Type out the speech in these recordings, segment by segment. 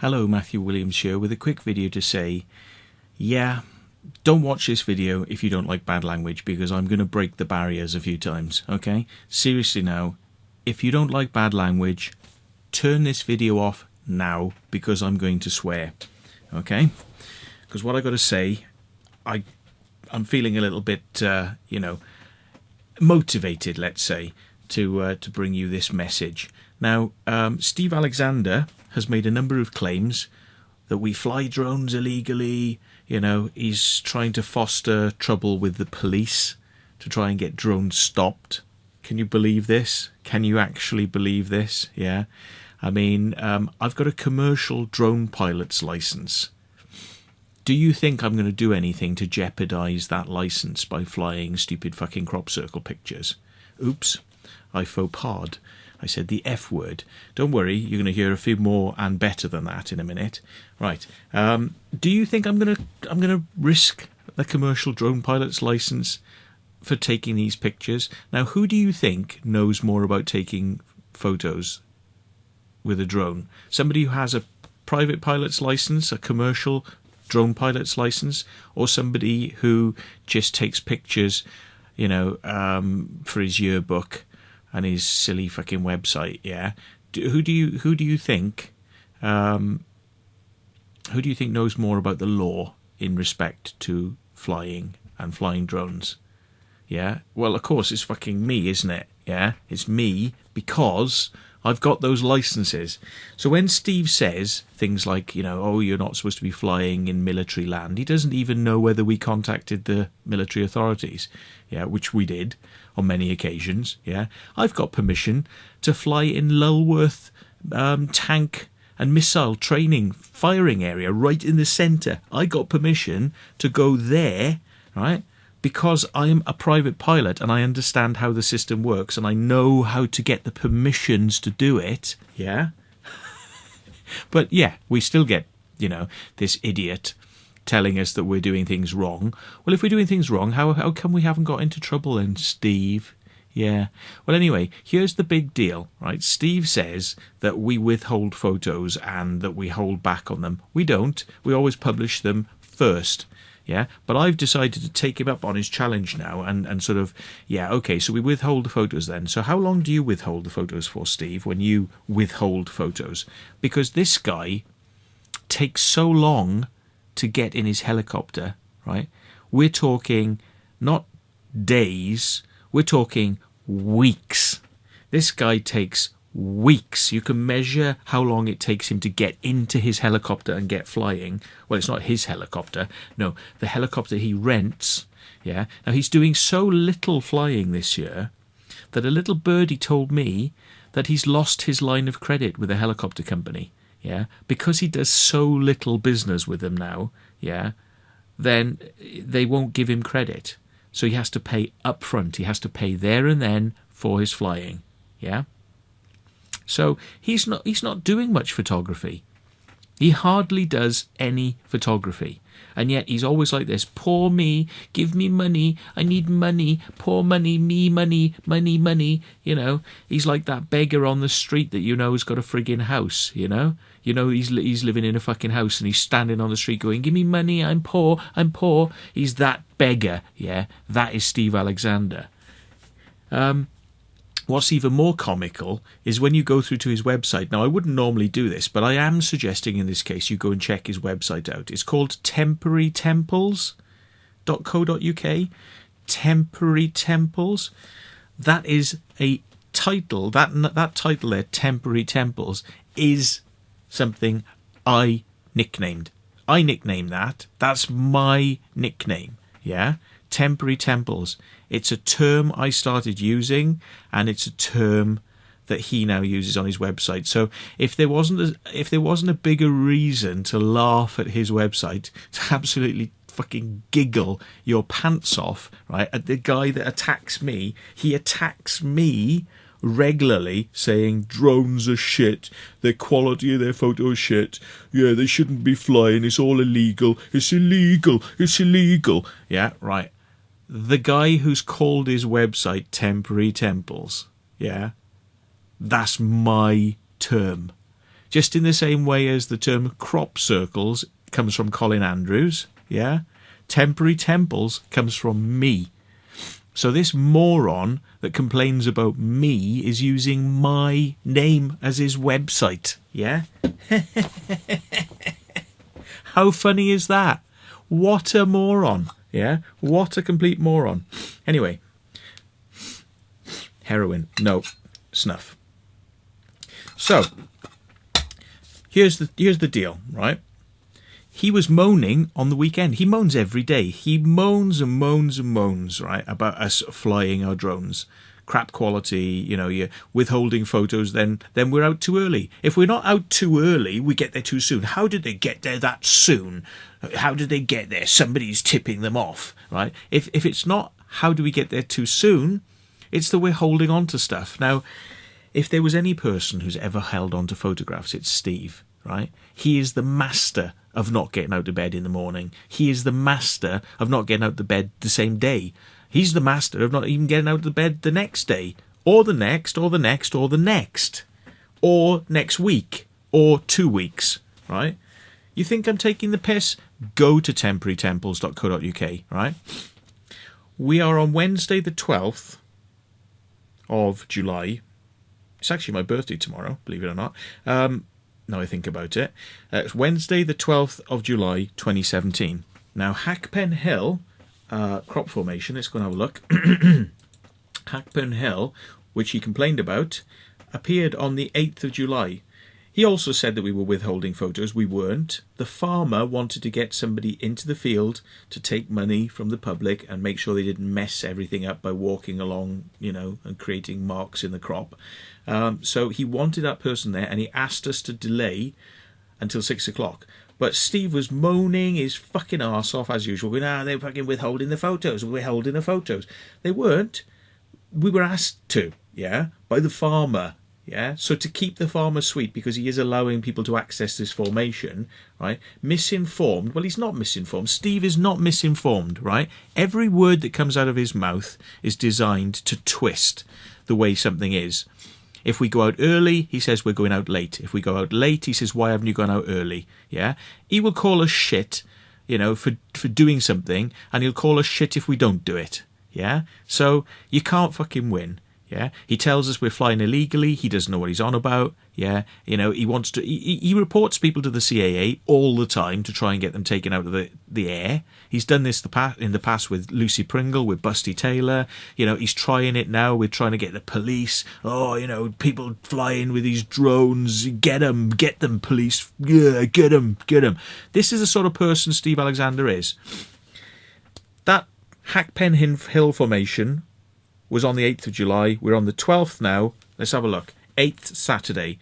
Hello, Matthew Williams here with a quick video to say, yeah, don't watch this video if you don't like bad language, because I'm going to break the barriers a few times, okay? Seriously now, if you don't like bad language, turn this video off now, because I'm going to swear, okay? Because what I got to say, I'm feeling a little bit, motivated, let's say, to bring you this message. Now, Steve Alexander has made a number of claims that we fly drones illegally. You know, he's trying to foster trouble with the police to try and get drones stopped. Can you believe this? Can you actually believe this? Yeah. I mean, I've got a commercial drone pilot's license. Do you think I'm going to do anything to jeopardize that license by flying stupid fucking crop circle pictures? Oops, I faux pas. I said the F word. Don't worry, you're going to hear a few more and better than that in a minute. Right. Do you think I'm going to risk the commercial drone pilot's license for taking these pictures? Now, who do you think knows more about taking photos with a drone? Somebody who has a private pilot's license, a commercial drone pilot's license, or somebody who just takes pictures, for his yearbook and his silly fucking website? Yeah. Who do you think knows more about the law in respect to flying and flying drones? Yeah. Well, of course it's fucking me, isn't it? Yeah. It's me, because I've got those licenses. So when Steve says things like, oh, you're not supposed to be flying in military land, he doesn't even know whether we contacted the military authorities, yeah, which we did on many occasions. Yeah, I've got permission to fly in Lulworth tank and missile training firing area right in the centre. I got permission to go there, right? Because I'm a private pilot and I understand how the system works and I know how to get the permissions to do it, yeah? But yeah, we still get, this idiot telling us that we're doing things wrong. Well, if we're doing things wrong, how come we haven't got into trouble then, Steve? Yeah. Well, anyway, here's the big deal, right? Steve says that we withhold photos and that we hold back on them. We don't. We always publish them first. Yeah, but I've decided to take him up on his challenge now and sort of, yeah, okay, so we withhold the photos then. So how long do you withhold the photos for, Steve, when you withhold photos? Because this guy takes so long to get in his helicopter, right? We're talking not days, we're talking weeks. This guy takes weeks. You can measure how long it takes him to get into his helicopter and get flying. Well, it's not his helicopter. No, the helicopter he rents. Yeah. Now, he's doing so little flying this year that a little birdie told me that he's lost his line of credit with a helicopter company. Yeah. Because he does so little business with them now. Yeah. Then they won't give him credit. So he has to pay up front. He has to pay there and then for his flying. Yeah. So he's not doing much photography. He hardly does any photography. And yet he's always like this, poor me, give me money, I need money, poor money, me money, money, money. He's like that beggar on the street that has got a friggin' house, he's living in a fucking house and he's standing on the street going, give me money, I'm poor, I'm poor. He's that beggar, yeah, that is Steve Alexander. What's even more comical is when you go through to his website. Now, I wouldn't normally do this, but I am suggesting in this case you go and check his website out. It's called temporarytemples.co.uk. Temporary Temples. That is a title. That title there, Temporary Temples, is something I nicknamed. I nicknamed that. That's my nickname. Yeah? Temporary Temples. It's a term I started using, and it's a term that he now uses on his website. So if there wasn't a bigger reason to laugh at his website, to absolutely fucking giggle your pants off, right, at the guy that attacks me, he attacks me regularly saying drones are shit, their quality of their photos is shit, yeah, they shouldn't be flying, it's all illegal, it's illegal, it's illegal. Yeah, right. The guy who's called his website Temporary Temples, yeah, that's my term. Just in the same way as the term crop circles comes from Colin Andrews, yeah? Temporary temples comes from me. So this moron that complains about me is using my name as his website, yeah? How funny is that? What a moron, yeah? What a complete moron. Anyway, heroin, no, snuff. So, here's the deal, right? He was moaning on the weekend. He moans every day. He moans and moans and moans, right, about us flying our drones. Crap quality, you're withholding photos, then we're out too early. If we're not out too early, we get there too soon. How did they get there that soon? How did they get there? Somebody's tipping them off, right? If it's not how do we get there too soon, it's that we're holding on to stuff. Now, if there was any person who's ever held on to photographs, it's Steve, right? He is the master of not getting out of bed in the morning. He is the master of not getting out of bed the same day. He's the master of not even getting out of the bed the next day, or the next, or the next, or the next, or next week, or 2 weeks, right? You think I'm taking the piss? Go to temporarytemples.co.uk, right? We are on Wednesday the 12th of July. It's actually my birthday tomorrow, believe it or not. Now I think about it. It's Wednesday the 12th of July 2017. Now Hackpen Hill crop formation, let's go and have a look. Hackpen Hill, which he complained about, appeared on the 8th of July. He also said that we were withholding photos. We weren't. The farmer wanted to get somebody into the field to take money from the public and make sure they didn't mess everything up by walking along, and creating marks in the crop. So he wanted that person there, and he asked us to delay until 6 o'clock. But Steve was moaning his fucking arse off as usual, going, they're fucking withholding the photos, withholding the photos. They weren't. We were asked to, yeah, by the farmer. Yeah, so to keep the farmer sweet, because he is allowing people to access this formation, right? Misinformed. Well, he's not misinformed. Steve is not misinformed, right? Every word that comes out of his mouth is designed to twist the way something is. If we go out early, he says we're going out late. If we go out late, he says, why haven't you gone out early? Yeah, he will call us shit, for doing something, and he'll call us shit if we don't do it. Yeah, so you can't fucking win. Yeah, he tells us we're flying illegally. He doesn't know what he's on about. Yeah, he wants to. He reports people to the CAA all the time to try and get them taken out of the air. He's done this in the past with Lucy Pringle, with Busty Taylor. He's trying it now. We're trying to get the police. Oh, people flying with these drones. Get them, police. Yeah, get them. This is the sort of person Steve Alexander is. That Hackpen Hill formation was on the 8th of July. We're on the 12th now. Let's have a look. 8th Saturday,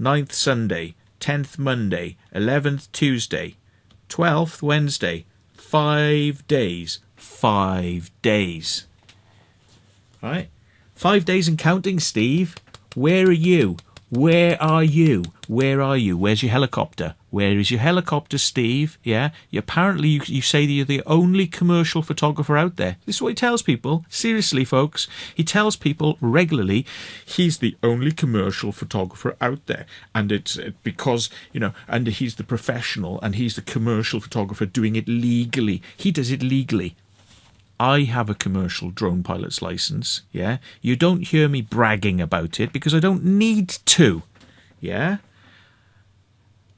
9th Sunday, 10th Monday, 11th Tuesday, 12th Wednesday. 5 days. 5 days. Right? 5 days and counting, Steve. Where are you? Where are you? Where are you? Where's your helicopter? Where is your helicopter, Steve? Yeah, apparently you say that you're the only commercial photographer out there. This is what he tells people. Seriously, folks. He tells people regularly he's the only commercial photographer out there. And it's because, and he's the professional and he's the commercial photographer doing it legally. He does it legally. I have a commercial drone pilot's license, yeah? You don't hear me bragging about it because I don't need to, yeah?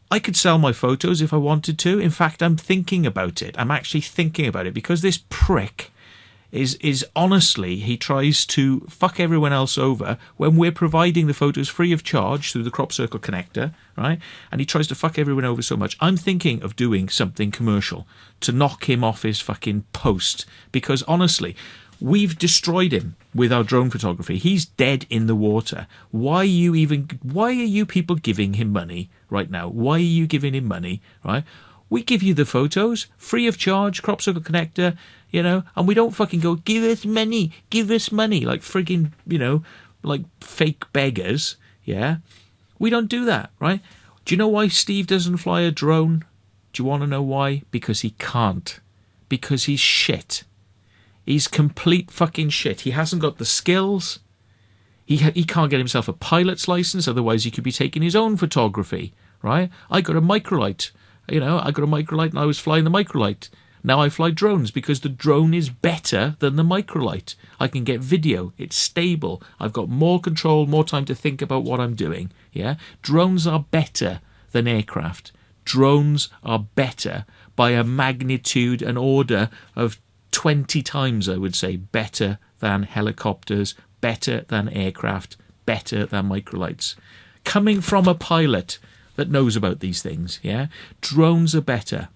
I could sell my photos if I wanted to. In fact, I'm thinking about it. I'm actually thinking about it because this prick is honestly, he tries to fuck everyone else over when we're providing the photos free of charge through the crop circle connector, right? And he tries to fuck everyone over so much. I'm thinking of doing something commercial to knock him off his fucking post because honestly, we've destroyed him with our drone photography. He's dead in the water. Why are you people giving him money right now? Why are you giving him money, right? We give you the photos free of charge, crop circle connector, and we don't fucking go, give us money, like frigging, like fake beggars, yeah? We don't do that, right? Do you know why Steve doesn't fly a drone? Do you want to know why? Because he can't. Because he's shit. He's complete fucking shit. He hasn't got the skills. He can't get himself a pilot's license, otherwise he could be taking his own photography, right? I got a microlight. I got a microlight and I was flying the microlight. Now I fly drones because the drone is better than the microlight. I can get video. It's stable. I've got more control, more time to think about what I'm doing. Yeah, drones are better than aircraft. Drones are better by a magnitude, an order of 20 times, I would say, better than helicopters, better than aircraft, better than microlights. Coming from a pilot that knows about these things, yeah? Drones are better.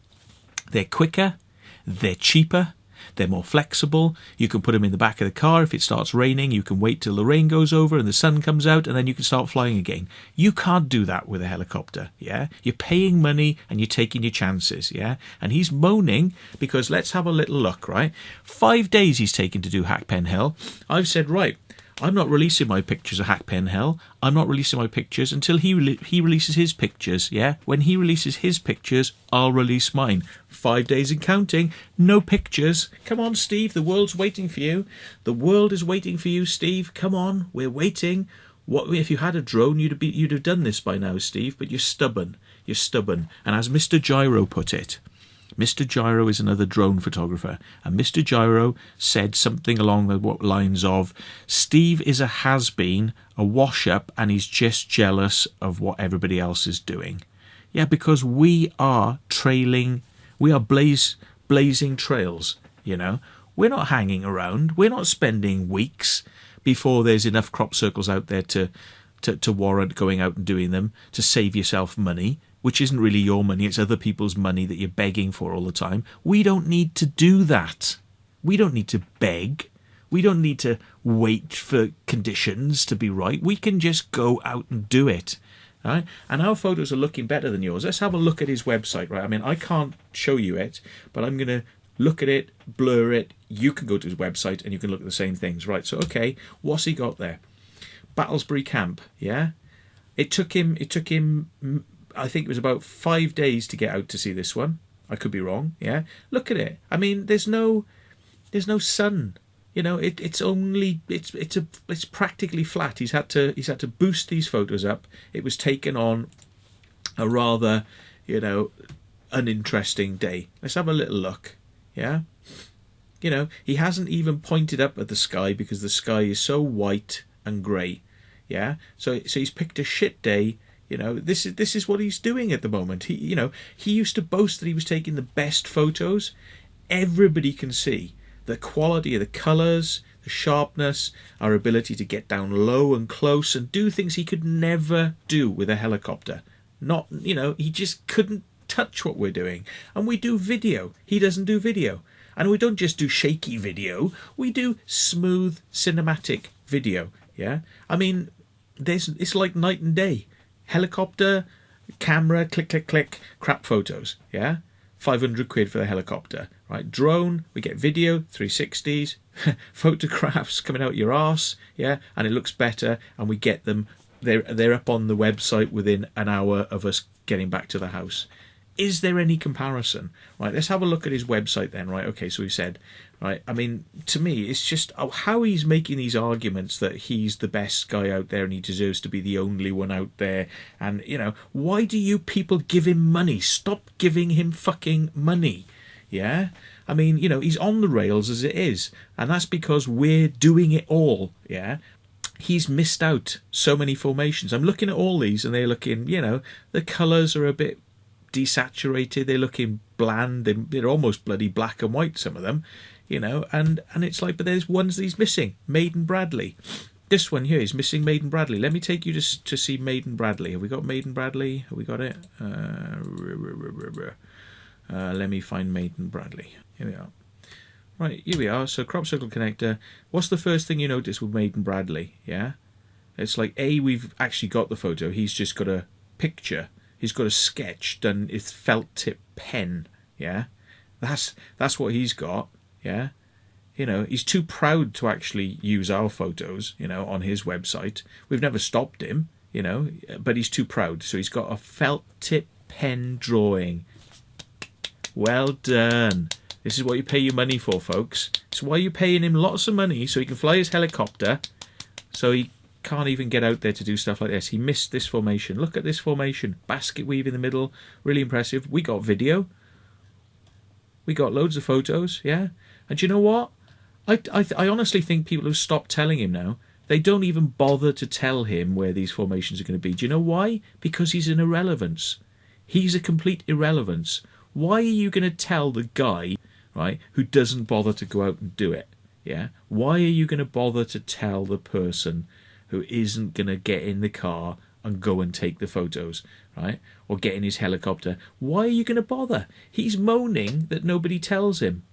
They're quicker, they're cheaper, they're more flexible. You can put them in the back of the car. If it starts raining, you can wait till the rain goes over and the sun comes out, and then you can start flying again. You can't do that with a helicopter, yeah? You're paying money and you're taking your chances, yeah? And he's moaning because, let's have a little look, right? 5 days he's taken to do Hackpen Hill. I've said, right, I'm not releasing my pictures of Hackpen Hill. I'm not releasing my pictures until he releases his pictures, yeah? When he releases his pictures, I'll release mine. 5 days and counting, no pictures. Come on, Steve, the world's waiting for you. The world is waiting for you, Steve. Come on, we're waiting. What if you had a drone, you'd have done this by now, Steve, but you're stubborn. You're stubborn. And as Mr. Gyro put it, Mr. Gyro is another drone photographer, and Mr. Gyro said something along the lines of, Steve is a has-been, a wash-up, and he's just jealous of what everybody else is doing. Yeah, because we are trailing, we are blazing trails, We're not hanging around. We're not spending weeks before there's enough crop circles out there to warrant going out and doing them, to save yourself money, which isn't really your money, it's other people's money that you're begging for all the time. We don't need to do that. We don't need to beg. We don't need to wait for conditions to be right. We can just go out and do it. Right? And our photos are looking better than yours. Let's have a look at his website, right? I mean, I can't show you it, but I'm going to look at it, blur it. You can go to his website and you can look at the same things, right? So, okay, what's he got there? Battlesbury Camp, yeah? It took him I think it was about 5 days to get out to see this one. I could be wrong, yeah? Look at it. I mean, there's no sun. It's practically flat. He's had to boost these photos up. It was taken on a rather, uninteresting day. Let's have a little look, yeah? He hasn't even pointed up at the sky because the sky is so white and grey, yeah? So he's picked a shit day. This is what he's doing at the moment. He used to boast that he was taking the best photos. Everybody can see the quality of the colours, the sharpness, our ability to get down low and close and do things he could never do with a helicopter. He just couldn't touch what we're doing. And we do video. He doesn't do video. And we don't just do shaky video. We do smooth cinematic video. Yeah. I mean, it's like night and day. Helicopter, camera, click, click, click, crap photos, yeah? 500 quid for the helicopter, right? Drone, we get video, 360s, photographs coming out your arse, yeah? And it looks better, and we get them, they're up on the website within an hour of us getting back to the house. Is there any comparison? Right, let's have a look at his website then, right? Okay, so he said, right, I mean, to me, it's just how he's making these arguments that he's the best guy out there and he deserves to be the only one out there. And, why do you people give him money? Stop giving him fucking money, yeah? I mean, he's on the rails as it is. And that's because we're doing it all, yeah? He's missed out so many formations. I'm looking at all these and they're looking, the colours are a bit desaturated, they're looking bland, they're almost bloody black and white, some of them, and it's like, but there's ones that he's missing. Maiden Bradley, this one here is missing. Maiden Bradley. Let me take you to see Maiden Bradley. Have we got Maiden Bradley? Have we got it? Let me find Maiden Bradley. Here we are. Right, here we are. So crop circle connector. What's the first thing you notice with Maiden Bradley? Yeah, it's like, we've actually got the photo. He's just got a picture. He's got a sketch done with felt tip pen, yeah? That's what he's got, yeah? He's too proud to actually use our photos, on his website. We've never stopped him, but he's too proud. So he's got a felt tip pen drawing. Well done. This is what you pay your money for, folks. It's why you're paying him lots of money so he can fly his helicopter, so he can't even get out there to do stuff like this. He missed this formation. Look at this formation. Basket weave in the middle. Really impressive. We got video. We got loads of photos, yeah? And do you know what? I honestly think people have stopped telling him now. They don't even bother to tell him where these formations are going to be. Do you know why? Because he's an irrelevance. He's a complete irrelevance. Why are you going to tell the guy, right, who doesn't bother to go out and do it? Yeah? Why are you going to bother to tell the person who isn't going to get in the car and go and take the photos, right? Or get in his helicopter? Why are you going to bother? He's moaning that nobody tells him.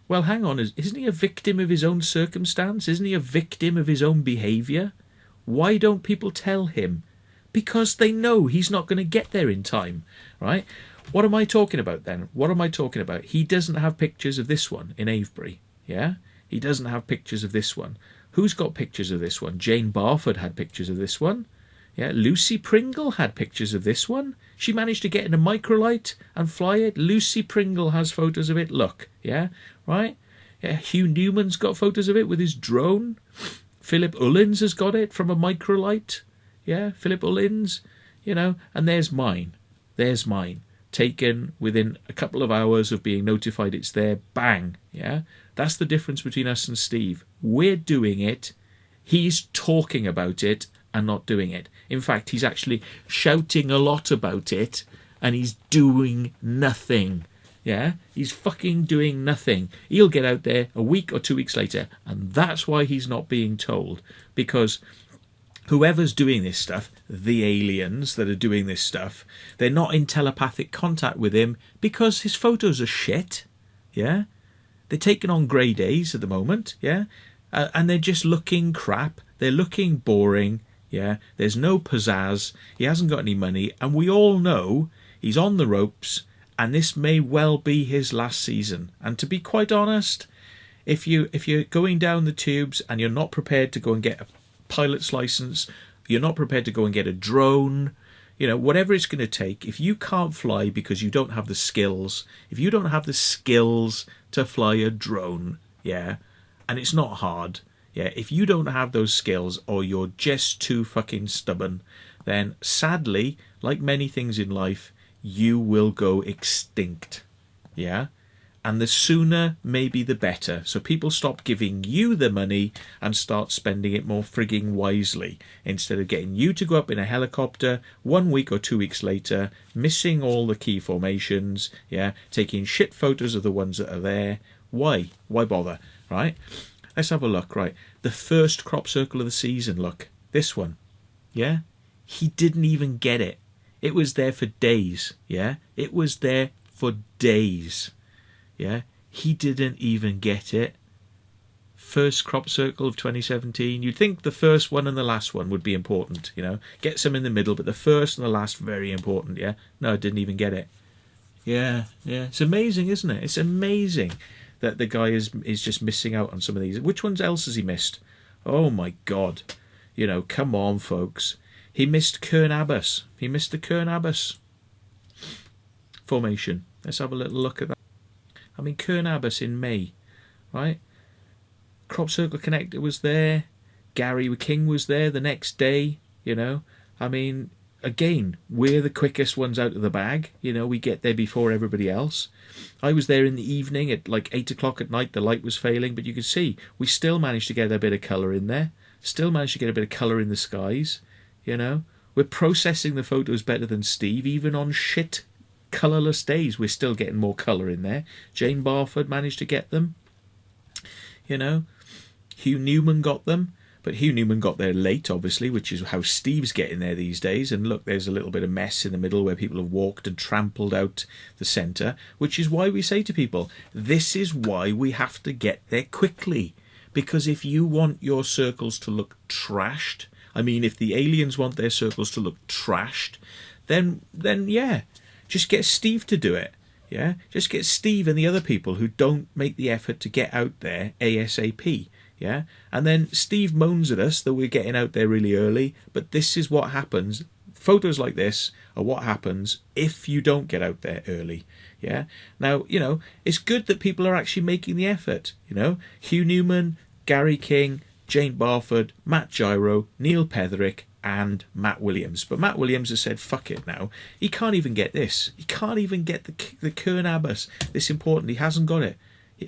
Well, hang on, isn't he a victim of his own circumstance? Isn't he a victim of his own behaviour? Why don't people tell him? Because they know he's not going to get there in time, right? What am I talking about then? What am I talking about? He doesn't have pictures of this one in Avebury, yeah? He doesn't have pictures of this one. Who's got pictures of this one? Jane Barford had pictures of this one. Yeah, Lucy Pringle had pictures of this one. She managed to get in a microlight and fly it. Lucy Pringle has photos of it. Look, yeah, right? Yeah, Hugh Newman's got photos of it with his drone. Philip Ullins has got it from a microlight. Yeah, Philip Ullins, you know, and there's mine. There's mine. Taken within a couple of hours of being notified it's there. Bang, yeah? That's the difference between us and Steve. We're doing it. He's talking about it and not doing it. In fact, he's actually shouting a lot about it and he's doing nothing. Yeah? He's fucking doing nothing. He'll get out there a week or 2 weeks later, and that's why he's not being told. Because whoever's doing this stuff, the aliens that are doing this stuff, they're not in telepathic contact with him because his photos are shit. Yeah? They're taken on grey days at the moment. Yeah? And they're just looking crap. They're looking boring. Yeah? There's no pizzazz. He hasn't got any money. And we all know he's on the ropes. And this may well be his last season. And to be quite honest, if you're going down the tubes and you're not prepared to go and get a pilot's license, you're not prepared to go and get a drone, you know, whatever it's going to take, if you can't fly because you don't have the skills, if you don't have the skills to fly a drone, yeah, and it's not hard, yeah, if you don't have those skills or you're just too fucking stubborn, then sadly, like many things in life, you will go extinct, yeah? And the sooner maybe the better. So people stop giving you the money and start spending it more frigging wisely. Instead of getting you to go up in a helicopter 1 week or 2 weeks later, missing all the key formations, yeah, taking shit photos of the ones that are there. Why? Why bother, right? Let's have a look, right? The first crop circle of the season, look. This one, yeah? He didn't even get it. It was there for days, yeah? It was there for days. Yeah, he didn't even get it. First crop circle of 2017. You'd think the first one and the last one would be important, you know. Get some in the middle, but the first and the last, very important, yeah. No, didn't even get it. Yeah. It's amazing, isn't it? It's amazing that the guy is just missing out on some of these. Which ones else has he missed? Oh, my God. You know, come on, folks. He missed Kern Abbas. He missed the Kern Abbas formation. Let's have a little look at that. I mean, Kern Abbas in May, right? Crop Circle Connector was there. Gary King was there the next day, you know. I mean, again, we're the quickest ones out of the bag. You know, we get there before everybody else. I was there in the evening at like 8 o'clock at night. The light was failing, but you could see we still managed to get a bit of colour in there. Still managed to get a bit of colour in the skies, you know. We're processing the photos better than Steve, even on shit colourless days. We're still getting more colour in there. Jane Barford managed to get them, you know. Hugh Newman got them, but Hugh Newman got there late, obviously, which is how Steve's getting there these days. And look, there's a little bit of mess in the middle where people have walked and trampled out the centre, which is why we say to people, this is why we have to get there quickly. Because if you want your circles to look trashed, I mean, if the aliens want their circles to look trashed, then yeah, just get Steve to do it, yeah? Just get Steve and the other people who don't make the effort to get out there ASAP, yeah? And then Steve moans at us that we're getting out there really early, but this is what happens. Photos like this are what happens if you don't get out there early, yeah? Now, you know, it's good that people are actually making the effort, you know? Hugh Newman, Gary King, Jane Barford, Matt Gyro, Neil Petherick, and Matt Williams. But Matt Williams has said, fuck it now. He can't even get this. He can't even get the Kern Abbas. This important. He hasn't got it.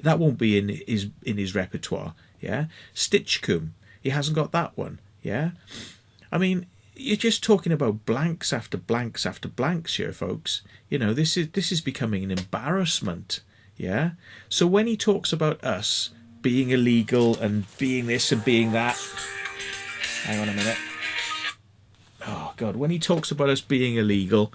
That won't be in his repertoire. Yeah. Stitchcombe. He hasn't got that one. Yeah. I mean, you're just talking about blanks after blanks after blanks here, folks. You know, this is becoming an embarrassment. Yeah. So when he talks about us being illegal and being this and being that, hang on a minute. Oh God, when he talks about us being illegal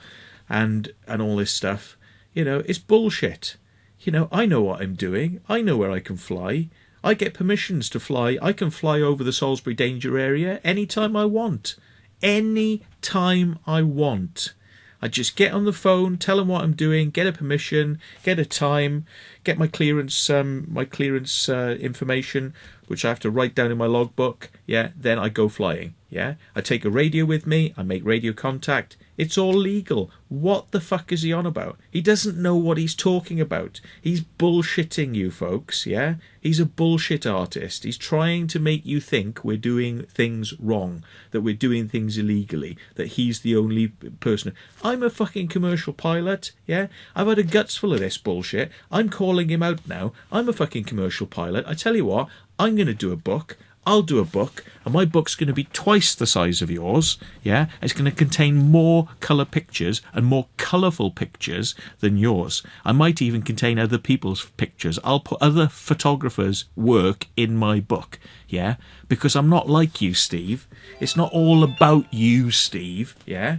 and all this stuff, you know, it's bullshit. You know, I know what I'm doing. I know where I can fly. I get permissions to fly. I can fly over the Salisbury danger area anytime I want. Any time I want. I just get on the phone, tell them what I'm doing, get a permission, get a time, get my clearance information, which I have to write down in my logbook. Yeah, then I go flying. Yeah, I take a radio with me. I make radio contact. It's all legal. What the fuck is he on about? He doesn't know what he's talking about. He's bullshitting you, folks. Yeah, he's a bullshit artist. He's trying to make you think we're doing things wrong, that we're doing things illegally, that he's the only person. I'm a fucking commercial pilot. Yeah, I've had a guts full of this bullshit. I'm calling him out now. I'm a fucking commercial pilot. I tell you what, I'm going to do a book. I'll do a book, and my book's going to be twice the size of yours, yeah? It's going to contain more colour pictures and more colourful pictures than yours. I might even contain other people's pictures. I'll put other photographers' work in my book, yeah? Because I'm not like you, Steve. It's not all about you, Steve, yeah?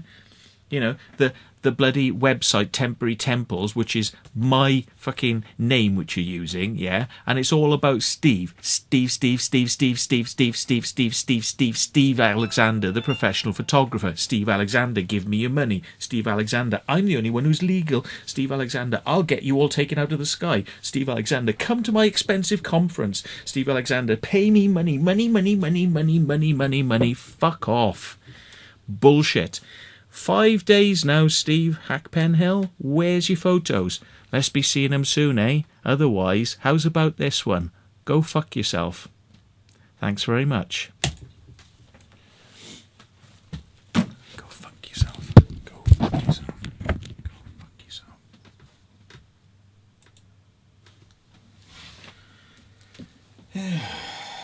You know, the bloody website Temporary Temples, which is my fucking name which you're using, yeah? And it's all about Steve Alexander, the professional photographer. Steve Alexander, give me your money. Steve Alexander, I'm the only one who's legal. Steve Alexander, I'll get you all taken out of the sky. Steve Alexander, come to my expensive conference. Steve Alexander, pay me money. Fuck off. Bullshit. 5 days now, Steve Hackpenhill. Where's your photos? Let's be seeing them soon, eh? Otherwise, how's about this one? Go fuck yourself. Thanks very much.